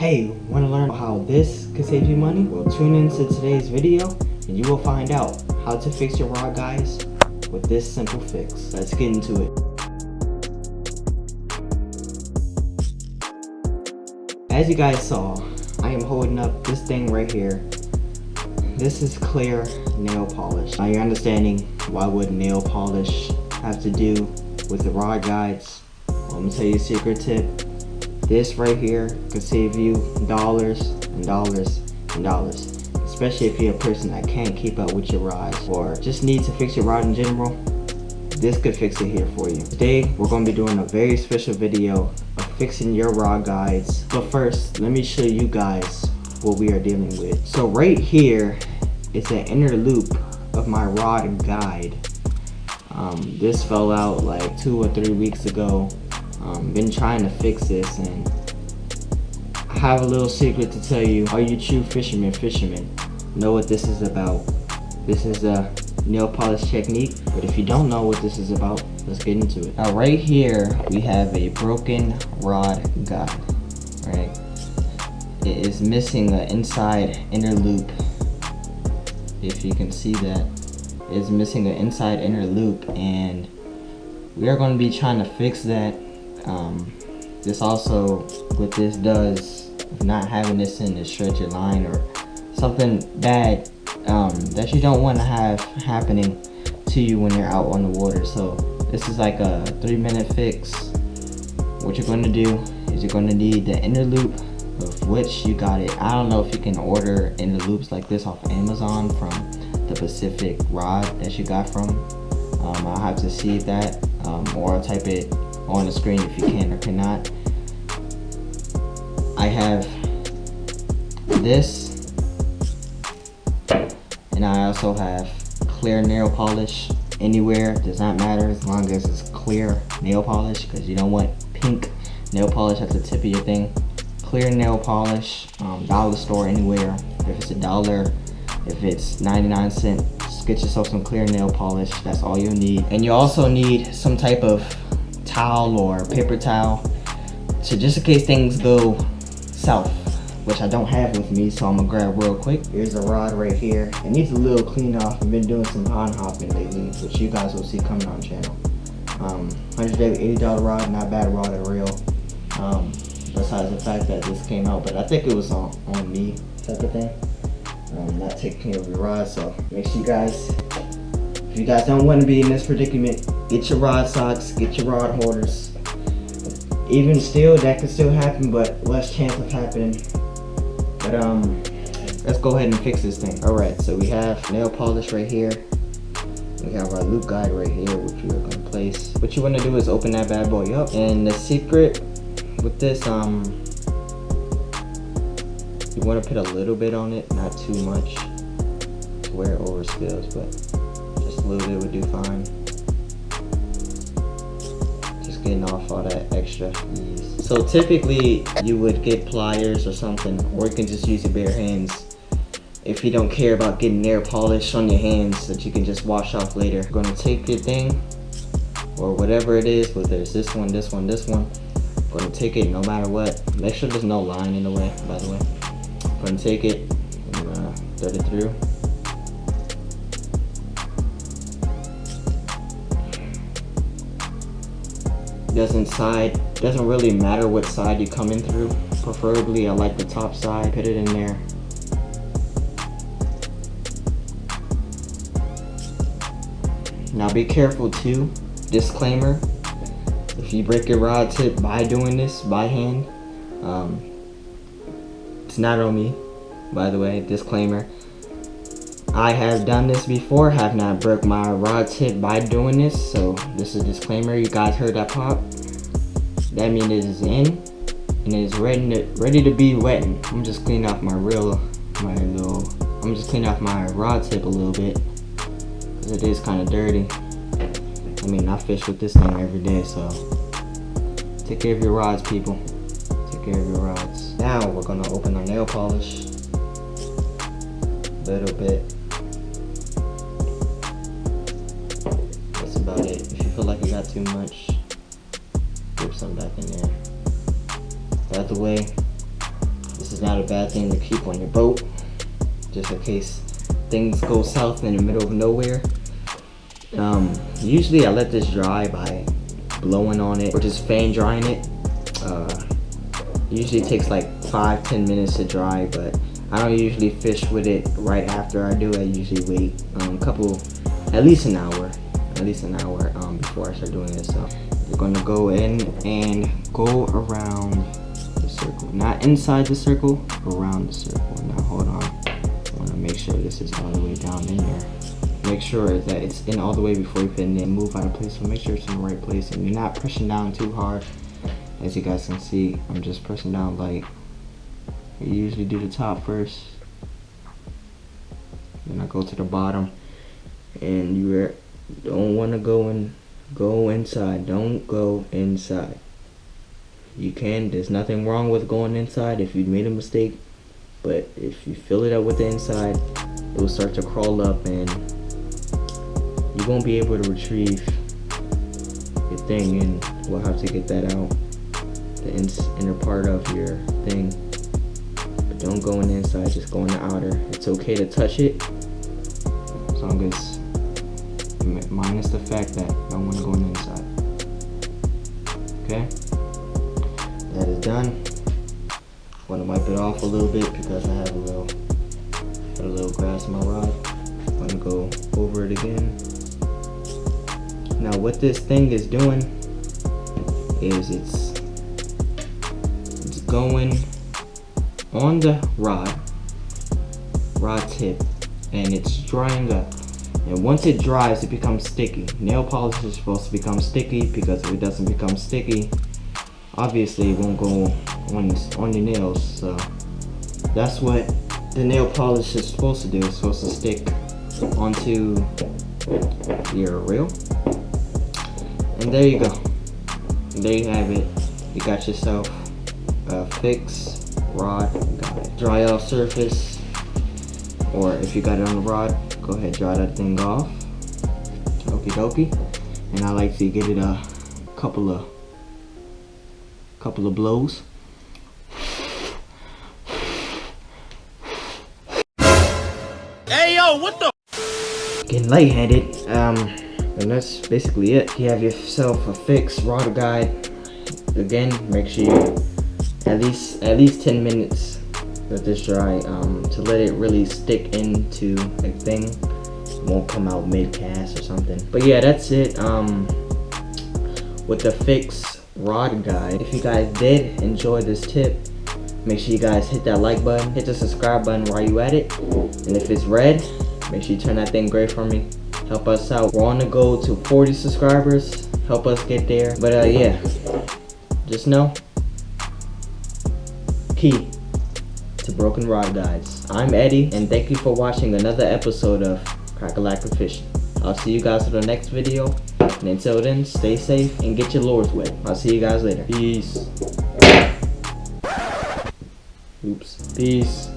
Hey, want to learn how this could save you money? Well, tune into today's video and you will find out how to fix your rod guides with this simple fix. Let's get into it. As you guys saw, I am holding up this thing right here. This is clear nail polish. Now you're understanding why would nail polish have to do with the rod guides? Well, I'm gonna tell you a secret tip. This right here could save you dollars and dollars and dollars. Especially if you're a person that can't keep up with your rods or just need to fix your rod in general. This could fix it here for you. Today we're going to be doing a very special video of fixing your rod guides. But first, let me show you guys what we are dealing with. So right here is the inner loop of my rod guide. This fell out like 2 or 3 weeks ago. Been trying to fix this, and I have a little secret to tell you. All you true fishermen know what this is about. This is a nail polish technique, but if you don't know what this is about, let's get into it. Now right here we have a broken rod guide, right? It is missing the inside inner loop. If you can see that, it's missing the inside inner loop, and we are going to be trying to fix that. This also, what this does, not having this in, is shred your line or something bad that you don't want to have happening to you when you're out on the water. So this is like a 3-minute fix. What you're going to do is you're going to need the inner loop, of which you got it. I don't know if you can order inner loops like this off Amazon from the Pacific rod that you got from. I'll have to see that, or I'll type it on the screen if you can or cannot. I have this, and I also have clear nail polish. Anywhere, does not matter as long as it's clear nail polish, because you don't want pink nail polish at the tip of your thing. Clear nail polish, dollar store, anywhere. If it's $1, if it's 99 cents, get yourself some clear nail polish. That's all you'll need. And you also need some type of towel or paper towel, so just in case things go south, which I don't have with me, so I'm gonna grab real quick. Here's a rod right here. It needs a little clean off. I've been doing some pond hopping lately, which you guys will see coming on the channel. $180 rod, not bad rod at real. Besides the fact that this came out, but I think it was on me type of thing. Not taking care of your rod, so make sure you guys, if you guys don't want to be in this predicament, get your rod socks, get your rod holders. Even still, that could still happen, but less chance of happening. But let's go ahead and fix this thing. Alright, so we have nail polish right here. We have our loop guide right here, which we are going to place. What you want to do is open that bad boy up. And the secret with this, you want to put a little bit on it, not too much to where it overspills, but just a little bit would do fine. Just getting off all that extra ease. So typically you would get pliers or something, or you can just use your bare hands if you don't care about getting nail polish on your hands that you can just wash off later. You're going to take your thing, or whatever it is, whether it's this one, this one, this one. I'm going to take it no matter what. Make sure there's no line in the way, by the way. I'm going to take it and thread it through. Doesn't really matter what side you come in through. Preferably I like the top side. Put it in there. Now be careful too. Disclaimer, if you break your rod tip by doing this by hand, it's not on me, by the way. Disclaimer, I have done this before, have not broke my rod tip by doing this, so this is a disclaimer. You guys heard that pop? That means it is in, and it is ready to be wetting. I'm just cleaning off I'm just cleaning off my rod tip a little bit, because it is kind of dirty. I mean, I fish with this thing every day, so take care of your rods, people. Take care of your rods. Now we're gonna open our nail polish a little bit. That's about it. If you feel like you got too much, dip some back in there. By the way, the is not a bad thing to keep on your boat, just in case things go south in the middle of nowhere. Usually I let this dry by blowing on it or just fan drying it. Usually it takes like 5-10 minutes to dry, but I don't usually fish with it right after I do. I usually wait at least an hour before I start doing this. So you're gonna go in and go around the circle, not inside the circle, around the circle. Now hold on, I want to make sure this is all the way down in there. Make sure that it's in all the way before you put it in. Move out of place, so make sure it's in the right place and you're not pushing down too hard. As you guys can see, I'm just pressing down light. You usually do the top first, then I go to the bottom, and you don't want to go inside. Don't go inside. You can, there's nothing wrong with going inside if you made a mistake, but if you fill it up with the inside, it will start to crawl up and you won't be able to retrieve your thing, and we'll have to get that out, the inner part of your thing. But don't go in the inside, just go in the outer. It's okay to touch it, as long as minus the fact that I don't want to go in the inside. Okay, that is done. I want to wipe it off a little bit because I have a little grass in my rod. I'm going to go over it again. Now what this thing is doing is it's going on the rod tip, and it's drying up. And once it dries, it becomes sticky. Nail polish is supposed to become sticky, because if it doesn't become sticky, obviously it won't go on your nails. So that's what the nail polish is supposed to do. It's supposed to stick onto your reel. And there you go. There you have it. You got yourself a fixed rod. Got it. Dry off surface, or if you got it on the rod, go ahead, dry that thing off. Okie dokie. And I like to give it a couple of blows. Hey yo, what the? Getting lightheaded. And that's basically it. You have yourself a fixed rod guide. Again, make sure you at least 10 minutes let this dry to let it really stick into a thing. It won't come out mid cast or something. But yeah, that's it with the fixed rod guide. If you guys did enjoy this tip, make sure you guys hit that like button, hit the subscribe button while you at it, and if it's red, make sure you turn that thing gray for me. Help us out. We're on the go to 40 subscribers. Help us get there. But yeah, just know, key to broken rod guides. I'm Eddie, and thank you for watching another episode of Crackalackingfishing. I'll see you guys in the next video, and until then, stay safe and get your lures wet. I'll see you guys later. Peace. Oops. Peace.